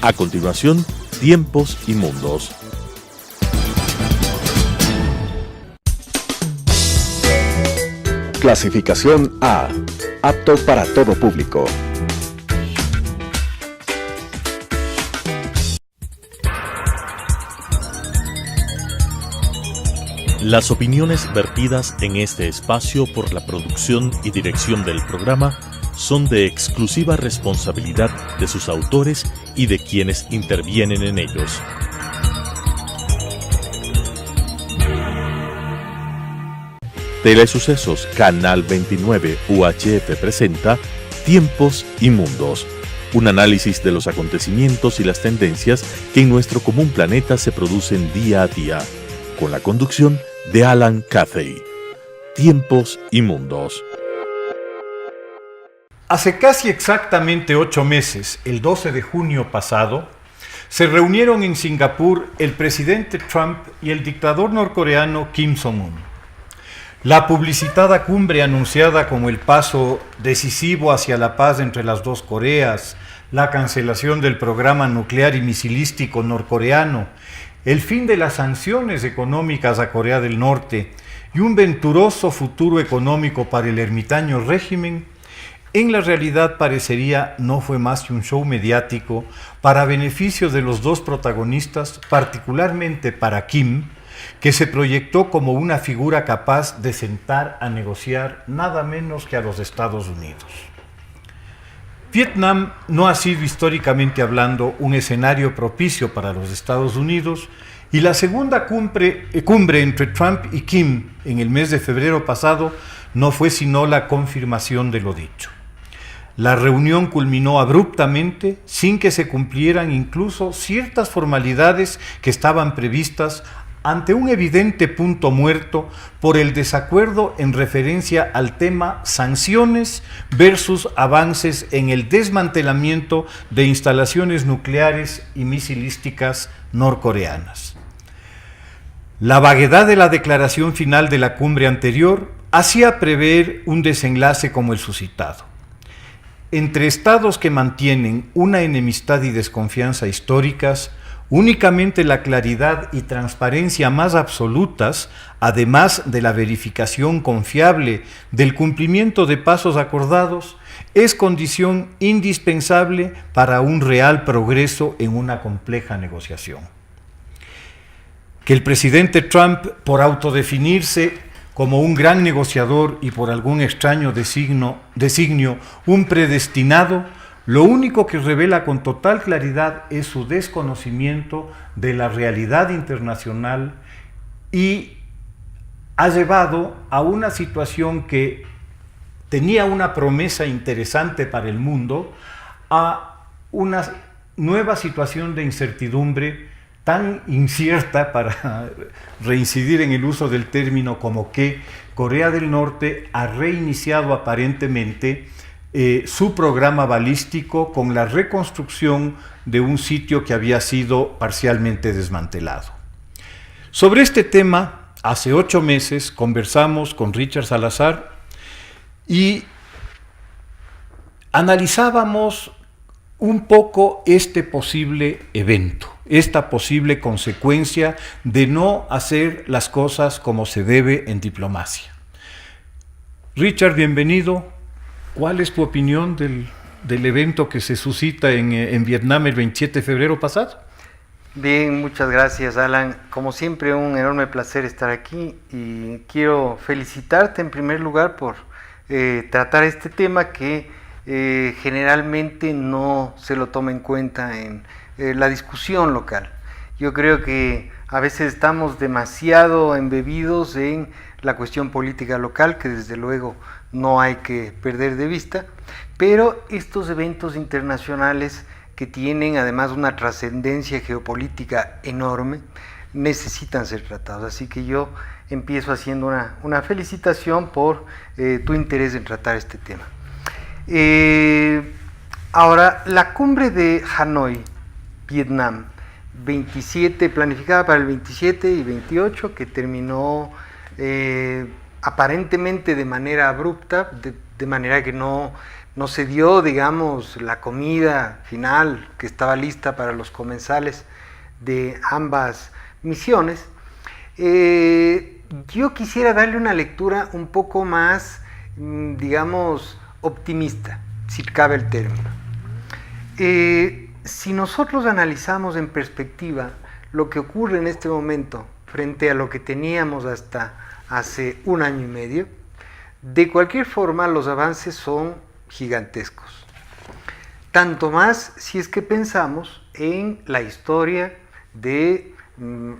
A continuación, Tiempos y Mundos. Clasificación A. Apto para todo público. Las opiniones vertidas en este espacio por la producción y dirección del programa son de exclusiva responsabilidad de sus autores y de quienes intervienen en ellos. Telesucesos Canal 29 UHF presenta Tiempos y Mundos, un análisis de los acontecimientos y las tendencias que en nuestro común planeta se producen día a día, con la conducción de Alan Cathay. Tiempos y Mundos. Hace casi exactamente 8 meses, el 12 de junio pasado, se reunieron en Singapur el presidente Trump y el dictador norcoreano Kim Jong-un. La publicitada cumbre anunciada como el paso decisivo hacia la paz entre las dos Coreas, la cancelación del programa nuclear y misilístico norcoreano, el fin de las sanciones económicas a Corea del Norte y un venturoso futuro económico para el ermitaño régimen, en la realidad parecería no fue más que un show mediático para beneficio de los dos protagonistas, particularmente para Kim, que se proyectó como una figura capaz de sentar a negociar nada menos que a los Estados Unidos. Vietnam no ha sido históricamente hablando un escenario propicio para los Estados Unidos y la segunda cumbre entre Trump y Kim en el mes de febrero pasado no fue sino la confirmación de lo dicho. La reunión culminó abruptamente sin que se cumplieran incluso ciertas formalidades que estaban previstas ante un evidente punto muerto por el desacuerdo en referencia al tema sanciones versus avances en el desmantelamiento de instalaciones nucleares y misilísticas norcoreanas. La vaguedad de la declaración final de la cumbre anterior hacía prever un desenlace como el suscitado. Entre estados que mantienen una enemistad y desconfianza históricas, únicamente la claridad y transparencia más absolutas, además de la verificación confiable del cumplimiento de pasos acordados, es condición indispensable para un real progreso en una compleja negociación. Que el presidente Trump, por autodefinirse como un gran negociador y por algún extraño designio un predestinado, lo único que revela con total claridad es su desconocimiento de la realidad internacional y ha llevado a una situación que tenía una promesa interesante para el mundo a una nueva situación de incertidumbre tan incierta, para reincidir en el uso del término, como que Corea del Norte ha reiniciado aparentemente su programa balístico con la reconstrucción de un sitio que había sido parcialmente desmantelado. Sobre este tema, hace 8 meses conversamos con Richard Salazar y analizábamos un poco este posible evento, esta posible consecuencia de no hacer las cosas como se debe en diplomacia. Richard, bienvenido. ¿Cuál es tu opinión del evento que se suscita en Vietnam el 27 de febrero pasado? Bien, muchas gracias, Alan. Como siempre, un enorme placer estar aquí y quiero felicitarte en primer lugar por tratar este tema que generalmente no se lo toma en cuenta en la discusión local. Yo creo que a veces estamos demasiado embebidos en la cuestión política local, que desde luego no hay que perder de vista, pero estos eventos internacionales que tienen además una trascendencia geopolítica enorme necesitan ser tratados. Así que yo empiezo haciendo una felicitación por tu interés en tratar este tema. Ahora, la cumbre de Hanoi, Vietnam, planificada para el 27 y 28, que terminó aparentemente de manera abrupta, de manera que no no se dio, digamos, la comida final que estaba lista para los comensales de ambas misiones, yo quisiera darle una lectura un poco más, digamos, optimista, si cabe el término. Si nosotros analizamos en perspectiva lo que ocurre en este momento frente a lo que teníamos hasta hace un año y medio, de cualquier forma los avances son gigantescos. Tanto más si es que pensamos en la historia de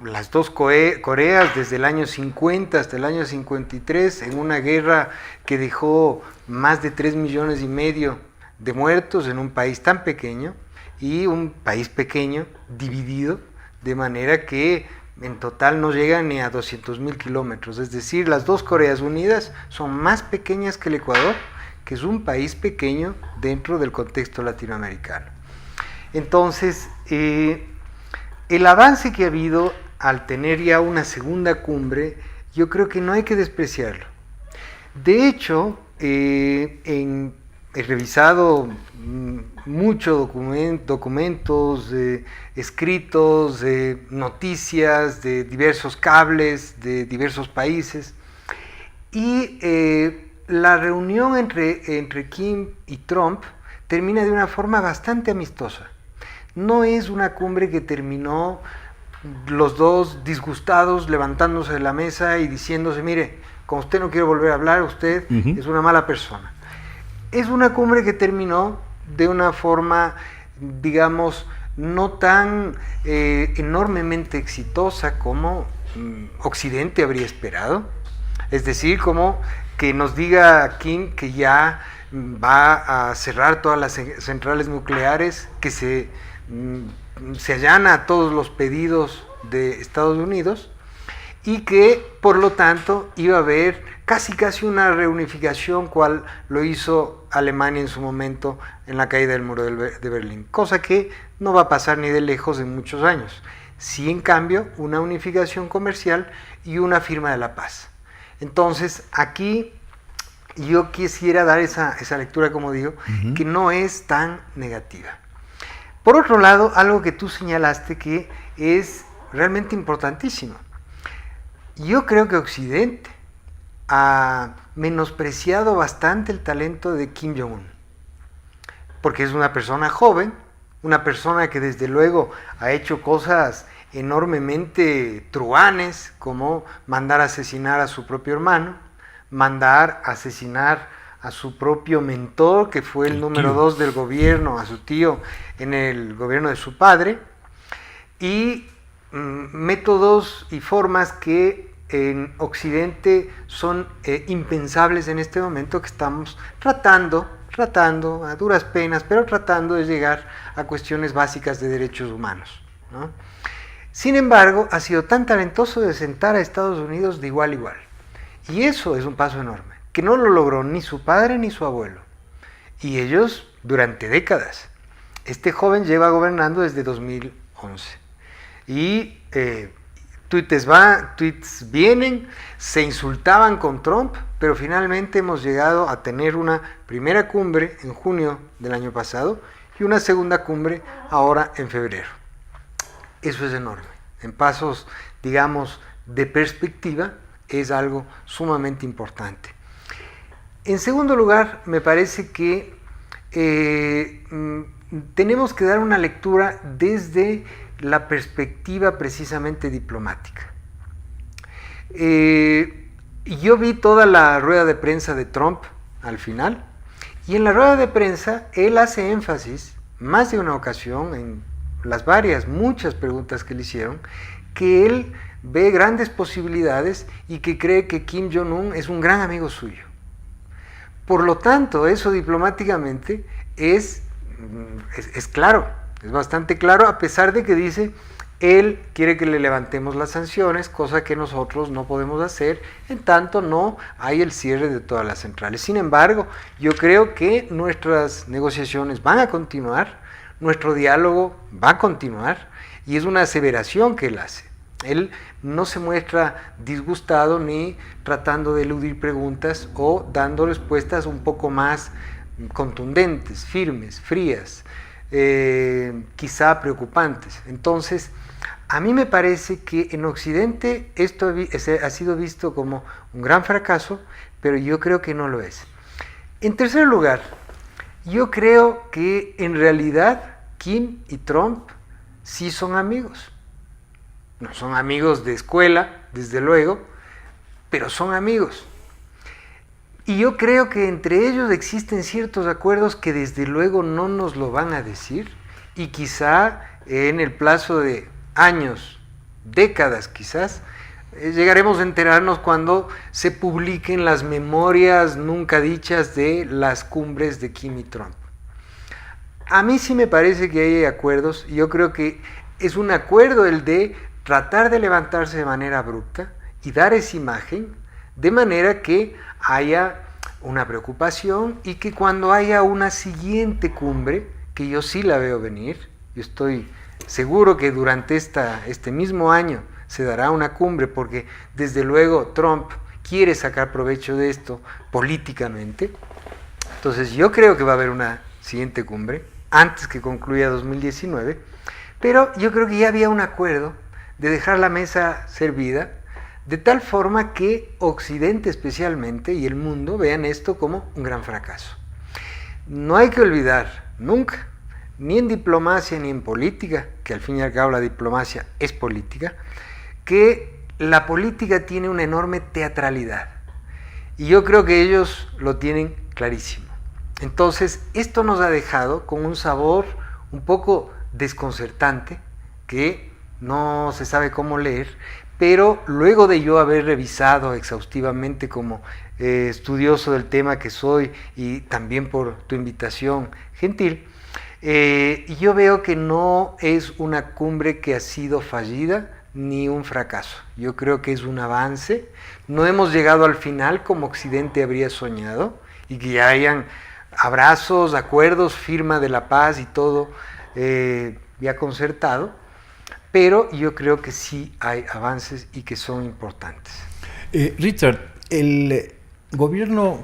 las dos Coreas desde el año 50 hasta el año 53, en una guerra que dejó más de 3,5 millones de muertos en un país tan pequeño, y un país pequeño dividido de manera que en total no llegan ni a 200,000 kilómetros. Es decir, las dos Coreas Unidas son más pequeñas que el Ecuador, que es un país pequeño dentro del contexto latinoamericano. Entonces, el avance que ha habido al tener ya una segunda cumbre, yo creo que no hay que despreciarlo. De hecho, he revisado muchos documentos, escritos, noticias de diversos cables, de diversos países, y la reunión entre Kim y Trump termina de una forma bastante amistosa. No es una cumbre que terminó los dos disgustados levantándose de la mesa y diciéndose, mire, con usted no quiero volver a hablar, usted es una mala persona. Es una cumbre que terminó de una forma, digamos, no tan enormemente exitosa como Occidente habría esperado. Es decir, como que nos diga Kim que ya va a cerrar todas las centrales nucleares, que se allana a todos los pedidos de Estados Unidos, y que por lo tanto iba a haber casi una reunificación, cual lo hizo Alemania en su momento en la caída del muro de Berlín, cosa que no va a pasar ni de lejos en muchos años. Sí, en cambio, una unificación comercial y una firma de la paz. Entonces, aquí yo quisiera dar esa lectura, como digo, que no es tan negativa. Por otro lado, algo que tú señalaste que es realmente importantísimo. Yo creo que Occidente ha menospreciado bastante el talento de Kim Jong-un, porque es una persona joven, una persona que desde luego ha hecho cosas enormemente truanes, como mandar a asesinar a su propio hermano, mandar a asesinar a su propio mentor, que fue el número 2 del gobierno, a su tío en el gobierno de su padre, y métodos y formas que en Occidente son impensables en este momento, que estamos tratando a duras penas, pero tratando de llegar a cuestiones básicas de derechos humanos, ¿no? Sin embargo, ha sido tan talentoso de sentar a Estados Unidos de igual a igual, y eso es un paso enorme, que no lo logró ni su padre ni su abuelo, y ellos durante décadas. Este joven lleva gobernando desde 2011, y tweets vienen, se insultaban con Trump, pero finalmente hemos llegado a tener una primera cumbre en junio del año pasado y una segunda cumbre ahora en febrero. Eso es enorme. En pasos, digamos, de perspectiva, es algo sumamente importante. En segundo lugar, me parece que tenemos que dar una lectura desde la perspectiva precisamente diplomática. Yo vi toda la rueda de prensa de Trump al final, y en la rueda de prensa él hace énfasis más de una ocasión en las muchas preguntas que le hicieron, que él ve grandes posibilidades y que cree que Kim Jong-un es un gran amigo suyo. Por lo tanto, eso diplomáticamente es claro, es bastante claro, a pesar de que dice, él quiere que le levantemos las sanciones, cosa que nosotros no podemos hacer, en tanto no hay el cierre de todas las centrales. Sin embargo, yo creo que nuestras negociaciones van a continuar, nuestro diálogo va a continuar, y es una aseveración que él hace. Él no se muestra disgustado ni tratando de eludir preguntas o dando respuestas un poco más contundentes, firmes, frías, quizá preocupantes. Entonces, a mí me parece que en Occidente esto ha sido visto como un gran fracaso, pero yo creo que no lo es. En tercer lugar, yo creo que en realidad Kim y Trump sí son amigos. No son amigos de escuela, desde luego, pero son amigos. Y yo creo que entre ellos existen ciertos acuerdos que desde luego no nos lo van a decir, y quizá en el plazo de años, décadas quizás, llegaremos a enterarnos cuando se publiquen las memorias nunca dichas de las cumbres de Kim y Trump. A mí sí me parece que hay acuerdos, y yo creo que es un acuerdo el de tratar de levantarse de manera abrupta y dar esa imagen, de manera que haya una preocupación y que cuando haya una siguiente cumbre, que yo sí la veo venir, yo estoy seguro que durante este mismo año se dará una cumbre, porque desde luego Trump quiere sacar provecho de esto políticamente. Entonces yo creo que va a haber una siguiente cumbre antes que concluya 2019, pero yo creo que ya había un acuerdo de dejar la mesa servida, de tal forma que Occidente especialmente y el mundo vean esto como un gran fracaso. No hay que olvidar nunca, ni en diplomacia ni en política, que al fin y al cabo la diplomacia es política, que la política tiene una enorme teatralidad. Y yo creo que ellos lo tienen clarísimo. Entonces, esto nos ha dejado con un sabor un poco desconcertante, que no se sabe cómo leer, pero luego de yo haber revisado exhaustivamente como estudioso del tema que soy, y también por tu invitación gentil, yo veo que no es una cumbre que ha sido fallida ni un fracaso. Yo creo que es un avance. No hemos llegado al final como Occidente habría soñado, y que ya hayan abrazos, acuerdos, firma de la paz y todo ya concertado, pero yo creo que sí hay avances y que son importantes. Richard, el gobierno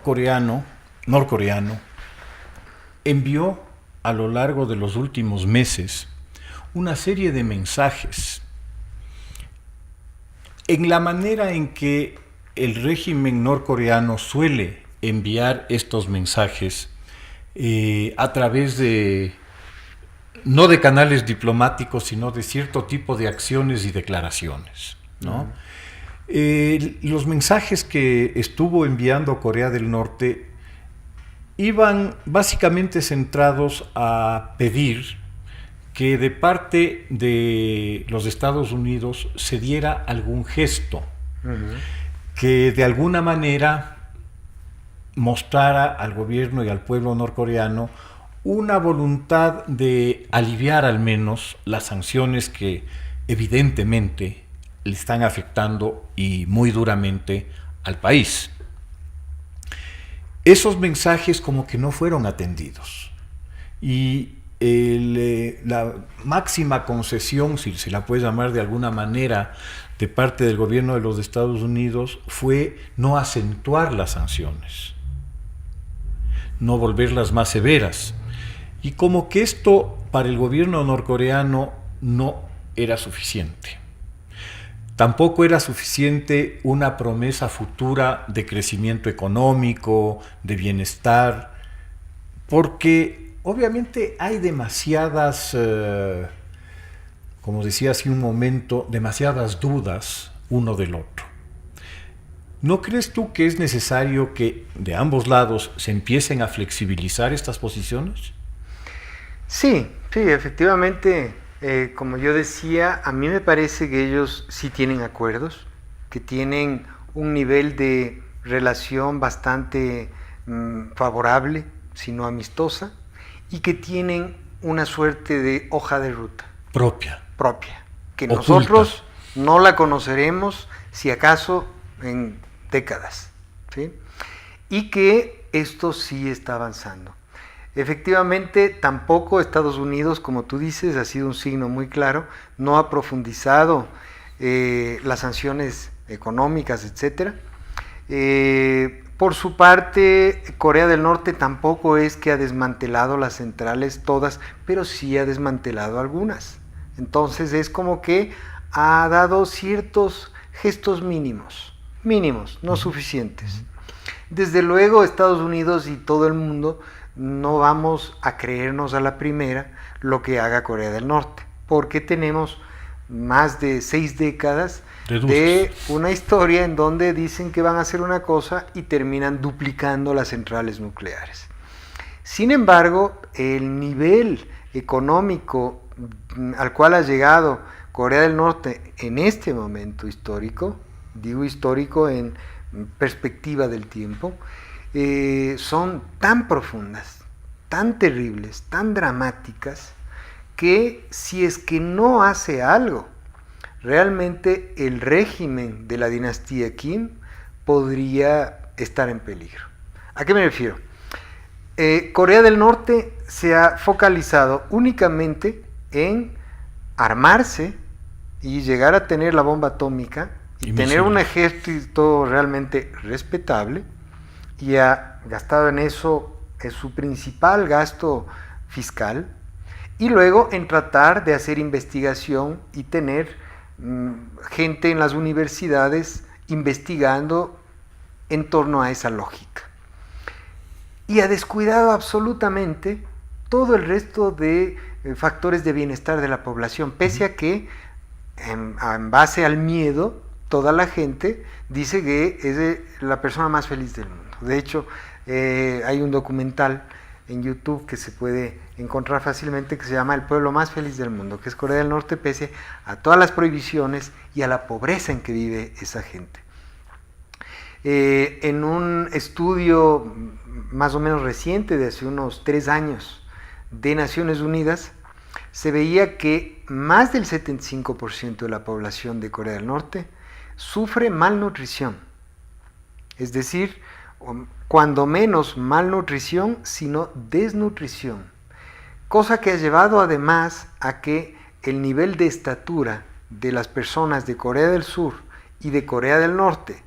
norcoreano, envió a lo largo de los últimos meses una serie de mensajes en la manera en que el régimen norcoreano suele enviar estos mensajes a través de, no de canales diplomáticos, sino de cierto tipo de acciones y declaraciones, ¿no? Los mensajes que estuvo enviando Corea del Norte iban básicamente centrados a pedir que de parte de los Estados Unidos se diera algún gesto que de alguna manera mostrara al gobierno y al pueblo norcoreano una voluntad de aliviar al menos las sanciones que evidentemente le están afectando y muy duramente al país. Esos mensajes como que no fueron atendidos, y la máxima concesión, si se la puede llamar de alguna manera, de parte del gobierno de los Estados Unidos fue no acentuar las sanciones, no volverlas más severas. Y como que esto para el gobierno norcoreano no era suficiente. Tampoco era suficiente una promesa futura de crecimiento económico, de bienestar, porque obviamente hay demasiadas, como decía hace un momento, demasiadas dudas uno del otro. ¿No crees tú que es necesario que de ambos lados se empiecen a flexibilizar estas posiciones? Sí, efectivamente, como yo decía, a mí me parece que ellos sí tienen acuerdos, que tienen un nivel de relación bastante favorable, si no amistosa, y que tienen una suerte de hoja de ruta. Propia. Que oculta. Nosotros no la conoceremos, si acaso, en décadas, ¿sí? Y que esto sí está avanzando. Efectivamente, tampoco Estados Unidos, como tú dices, ha sido un signo muy claro, no ha profundizado las sanciones económicas, etcétera, Por su parte, Corea del Norte tampoco es que ha desmantelado las centrales todas, pero sí ha desmantelado algunas. Entonces es como que ha dado ciertos gestos mínimos, no suficientes. Desde luego Estados Unidos y todo el mundo no vamos a creernos a la primera lo que haga Corea del Norte, porque tenemos más de 6 décadas de una historia en donde dicen que van a hacer una cosa y terminan duplicando las centrales nucleares. Sin embargo, el nivel económico al cual ha llegado Corea del Norte en este momento histórico, digo histórico en perspectiva del tiempo, son tan profundas, tan terribles, tan dramáticas, que si es que no hace algo, realmente el régimen de la dinastía Kim podría estar en peligro. ¿A qué me refiero? Corea del Norte se ha focalizado únicamente en armarse y llegar a tener la bomba atómica y tener un ejército realmente respetable, y ha gastado en eso su principal gasto fiscal, y luego en tratar de hacer investigación y tener gente en las universidades investigando en torno a esa lógica. Y ha descuidado absolutamente todo el resto de factores de bienestar de la población, pese a que en base al miedo toda la gente dice que es la persona más feliz del mundo. De hecho, hay un documental en YouTube que se puede encontrar fácilmente que se llama El pueblo más feliz del mundo, que es Corea del Norte, pese a todas las prohibiciones y a la pobreza en que vive esa gente. En un estudio más o menos reciente de hace unos 3 años de Naciones Unidas, se veía que más del 75% de la población de Corea del Norte sufre malnutrición, es decir, cuando menos malnutrición, sino desnutrición, cosa que ha llevado además a que el nivel de estatura de las personas de Corea del Sur y de Corea del Norte,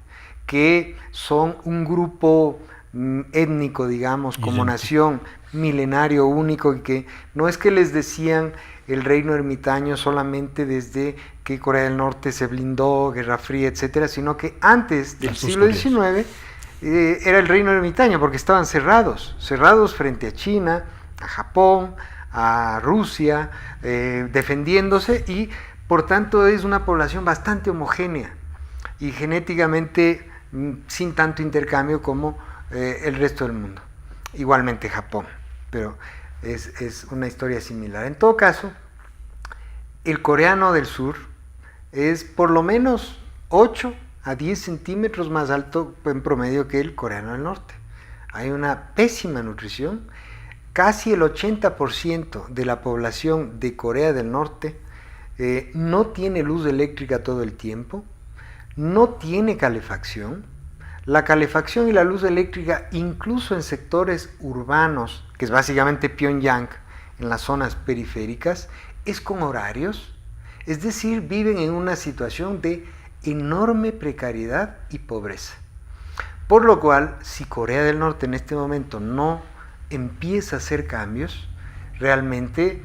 que son un grupo étnico, digamos, como nación, milenario, único, y que no es que les decían el reino ermitaño solamente desde que Corea del Norte se blindó, Guerra Fría, etcétera, sino que antes del siglo XIX era el reino ermitaño, porque estaban cerrados frente a China, a Japón, a Rusia, defendiéndose, y por tanto es una población bastante homogénea y genéticamente sin tanto intercambio como el resto del mundo. Igualmente Japón, pero es una historia similar. En todo caso, el coreano del sur es por lo menos 8 a 10 centímetros más alto en promedio que el coreano del norte. Hay una pésima nutrición. Casi el 80% de la población de Corea del Norte no tiene luz eléctrica todo el tiempo, no tiene calefacción. La calefacción y la luz eléctrica, incluso en sectores urbanos, que es básicamente Pyongyang, en las zonas periféricas, es con horarios, es decir, viven en una situación de enorme precariedad y pobreza. Por lo cual, si Corea del Norte en este momento no empieza a hacer cambios, realmente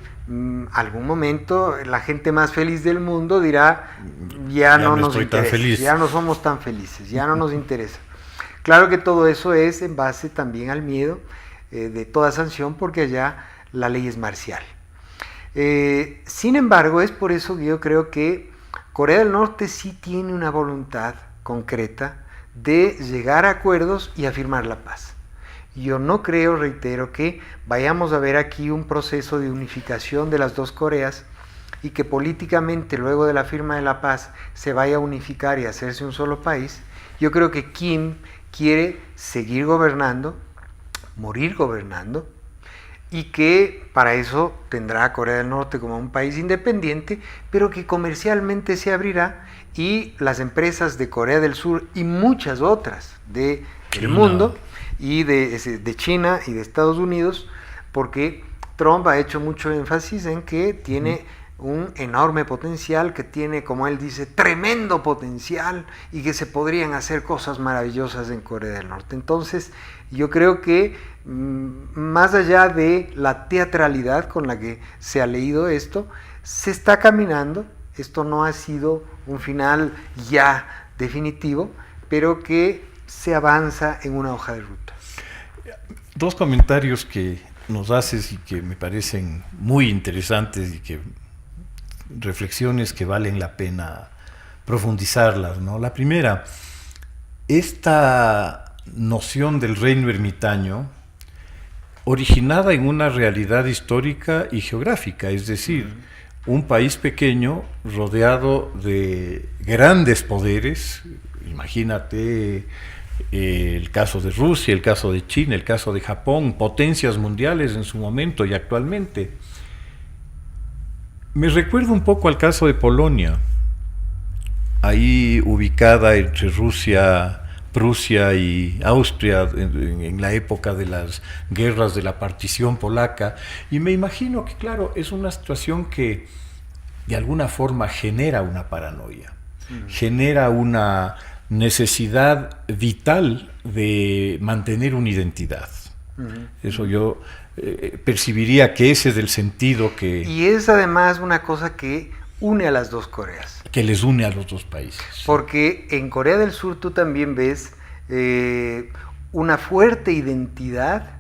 algún momento la gente más feliz del mundo dirá, ya no nos interesa, ya no somos tan felices, ya no nos interesa. Claro que todo eso es en base también al miedo de toda sanción, porque allá la ley es marcial. Sin embargo, es por eso que yo creo que Corea del Norte sí tiene una voluntad concreta de llegar a acuerdos y afirmar la paz. Yo no creo, reitero, que vayamos a ver aquí un proceso de unificación de las dos Coreas y que políticamente luego de la firma de la paz se vaya a unificar y hacerse un solo país. Yo creo que Kim quiere seguir gobernando, morir gobernando, y que para eso tendrá a Corea del Norte como un país independiente, pero que comercialmente se abrirá, y las empresas de Corea del Sur y muchas otras del mundo, y de China y de Estados Unidos, porque Trump ha hecho mucho énfasis en que tiene un enorme potencial, que tiene, como él dice, tremendo potencial y que se podrían hacer cosas maravillosas en Corea del Norte. Entonces, yo creo que más allá de la teatralidad con la que se ha leído esto, se está caminando. Esto no ha sido un final ya definitivo, pero que se avanza en una hoja de ruta. Dos comentarios que nos haces y que me parecen muy interesantes y que reflexiones que valen la pena profundizarlas, ¿no? La primera, esta noción del reino ermitaño originada en una realidad histórica y geográfica, es decir, un país pequeño rodeado de grandes poderes. Imagínate el caso de Rusia, el caso de China, el caso de Japón, potencias mundiales en su momento y actualmente. Me recuerda un poco al caso de Polonia, ahí ubicada entre Rusia, Prusia y Austria en la época de las guerras de la partición polaca, y me imagino que, claro, es una situación que de alguna forma genera una paranoia, genera una necesidad vital de mantener una identidad. Eso yo percibiría que ese es el sentido que... Y es además una cosa que une a las dos Coreas. Que les une a los dos países. Porque en Corea del Sur tú también ves una fuerte identidad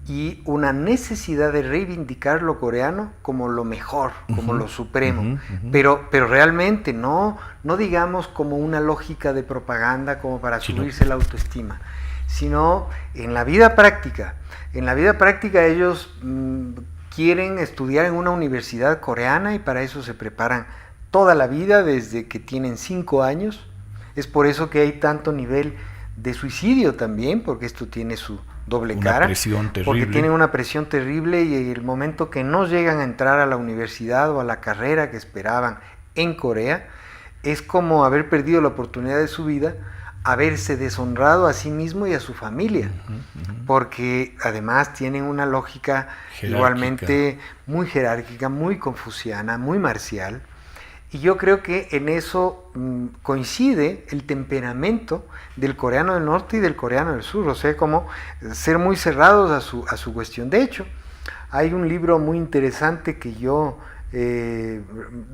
y una necesidad de reivindicar lo coreano como lo mejor, como lo supremo, pero realmente no digamos como una lógica de propaganda como para subirse la autoestima, sino en la vida práctica. En la vida práctica ellos quieren estudiar en una universidad coreana y para eso se preparan toda la vida desde que tienen 5 años. Es por eso que hay tanto nivel de suicidio también, porque esto tiene su doble cara, porque tienen una presión terrible, y el momento que no llegan a entrar a la universidad o a la carrera que esperaban en Corea, es como haber perdido la oportunidad de su vida, haberse deshonrado a sí mismo y a su familia, porque además tienen una lógica igualmente muy jerárquica, muy confuciana, muy marcial. Y yo creo que en eso coincide el temperamento del coreano del norte y del coreano del sur, o sea, como ser muy cerrados a su cuestión. De hecho, hay un libro muy interesante que yo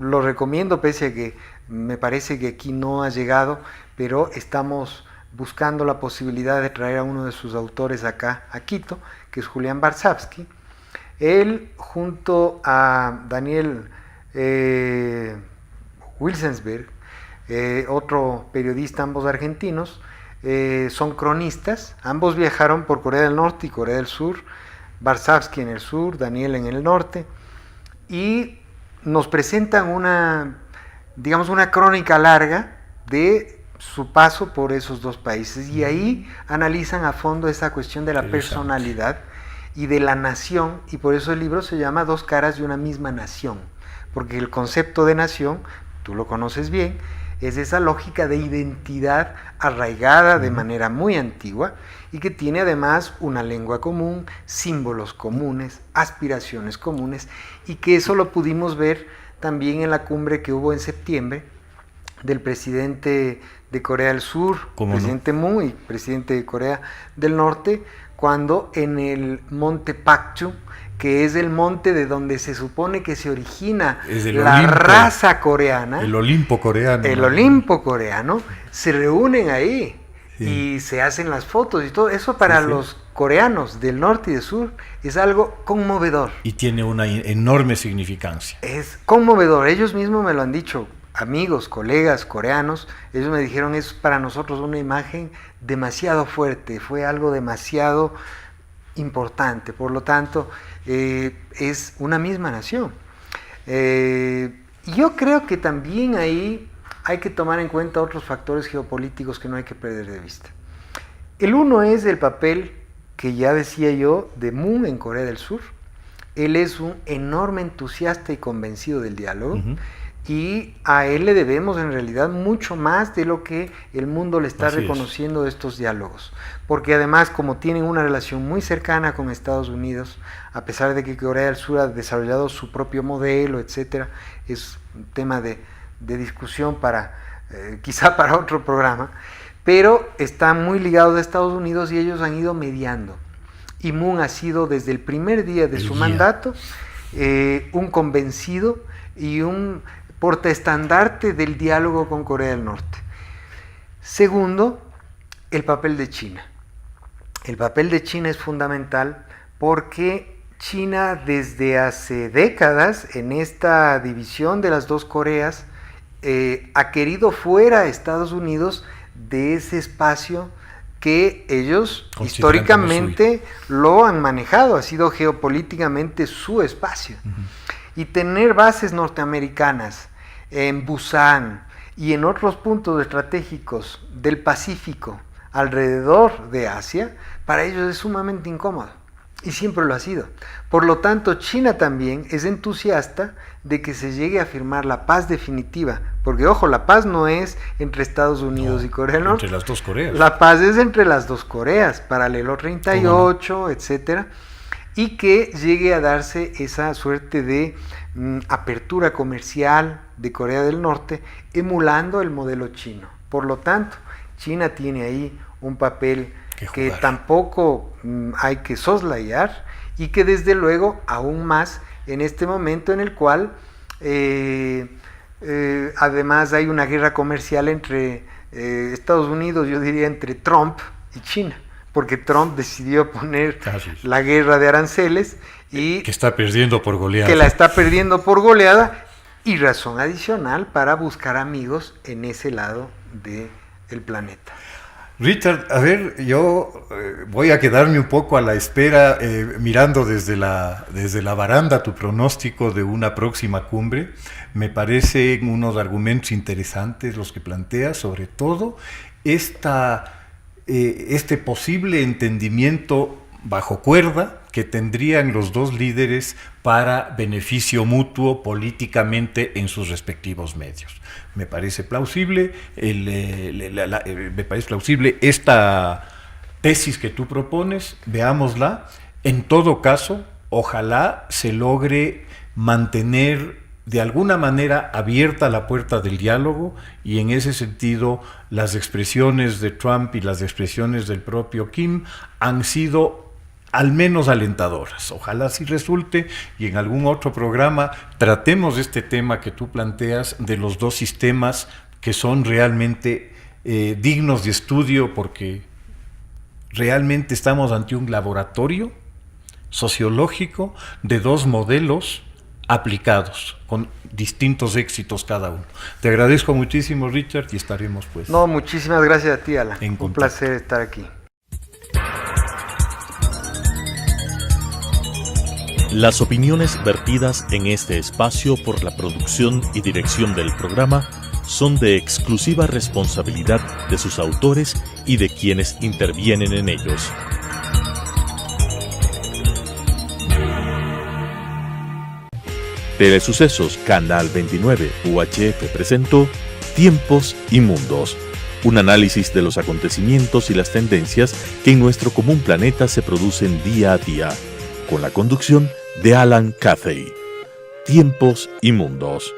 lo recomiendo, pese a que me parece que aquí no ha llegado, pero estamos buscando la posibilidad de traer a uno de sus autores acá, a Quito, que es Julián Barsavsky. Él, junto a Daniel Wilsensberg, otro periodista, ambos argentinos, son cronistas, ambos viajaron por Corea del Norte y Corea del Sur, Barsavsky en el sur, Daniel en el norte, y nos presentan una crónica larga de su paso por esos dos países, y ahí analizan a fondo esa cuestión de la personalidad y de la nación, y por eso el libro se llama Dos caras de una misma nación, porque el concepto de nación, tú lo conoces bien, es esa lógica de identidad arraigada de manera muy antigua y que tiene además una lengua común, símbolos comunes, aspiraciones comunes, y que eso lo pudimos ver también en la cumbre que hubo en septiembre del presidente de Corea del Sur, presidente Moon, y presidente de Corea del Norte, cuando en el monte Pakchu, que es el monte de donde se supone que se origina la Olimpo, raza coreana, el Olimpo coreano. El Olimpo coreano, se reúnen ahí y se hacen las fotos y todo. Eso para los coreanos del norte y del sur es algo conmovedor. Y tiene una enorme significancia. Es conmovedor, ellos mismos me lo han dicho, amigos, colegas coreanos, ellos me dijeron, es para nosotros una imagen demasiado fuerte, fue algo demasiado importante, por lo tanto es una misma nación. Yo creo que también ahí hay que tomar en cuenta otros factores geopolíticos que no hay que perder de vista. El uno es el papel que ya decía yo de Moon en Corea del Sur. Él es un enorme entusiasta y convencido del diálogo, y a él le debemos en realidad mucho más de lo que el mundo le está reconociendo de estos diálogos, porque además, como tienen una relación muy cercana con Estados Unidos, a pesar de que Corea del Sur ha desarrollado su propio modelo, etcétera, es un tema de discusión para quizá para otro programa, pero están muy ligados a Estados Unidos y ellos han ido mediando. Y Moon ha sido desde el primer día de su mandato un convencido y un portaestandarte del diálogo con Corea del Norte. Segundo, el papel de China. El papel de China es fundamental porque China desde hace décadas en esta división de las dos Coreas ha querido fuera a Estados Unidos de ese espacio que ellos históricamente lo han manejado, ha sido geopolíticamente su espacio. Y tener bases norteamericanas en Busan y en otros puntos estratégicos del Pacífico alrededor de Asia, para ellos es sumamente incómodo. Y siempre lo ha sido. Por lo tanto, China también es entusiasta de que se llegue a firmar la paz definitiva. Porque, ojo, la paz no es entre Estados Unidos y Corea del Norte. Entre las dos Coreas. La paz es entre las dos Coreas, paralelo 38, etcétera. Y que llegue a darse esa suerte de apertura comercial de Corea del Norte, emulando el modelo chino. Por lo tanto, China tiene ahí un papel que tampoco hay que soslayar y que desde luego aún más en este momento en el cual además hay una guerra comercial entre Estados Unidos, yo diría entre Trump y China, porque Trump decidió poner la guerra de aranceles y que está perdiendo por goleada. Que la está perdiendo por goleada y razón adicional para buscar amigos en ese lado del planeta. Richard, a ver, yo voy a quedarme un poco a la espera, mirando desde la baranda tu pronóstico de una próxima cumbre. Me parecen unos argumentos interesantes los que planteas, sobre todo este posible entendimiento bajo cuerda que tendrían los dos líderes para beneficio mutuo políticamente en sus respectivos medios. Me parece plausible, esta tesis que tú propones, veámosla. En todo caso, ojalá se logre mantener de alguna manera abierta la puerta del diálogo, y en ese sentido las expresiones de Trump y las expresiones del propio Kim han sido al menos alentadoras. Ojalá sí resulte, y en algún otro programa tratemos este tema que tú planteas de los dos sistemas que son realmente dignos de estudio, porque realmente estamos ante un laboratorio sociológico de dos modelos aplicados, con distintos éxitos cada uno. Te agradezco muchísimo, Richard, y estaremos pues... No, muchísimas gracias a ti, Alan. Un placer estar aquí. Las opiniones vertidas en este espacio por la producción y dirección del programa son de exclusiva responsabilidad de sus autores y de quienes intervienen en ellos. Telesucesos Canal 29 UHF presentó Tiempos y Mundos, un análisis de los acontecimientos y las tendencias que en nuestro común planeta se producen día a día, con la conducción de Alan Cathay. Tiempos y Mundos.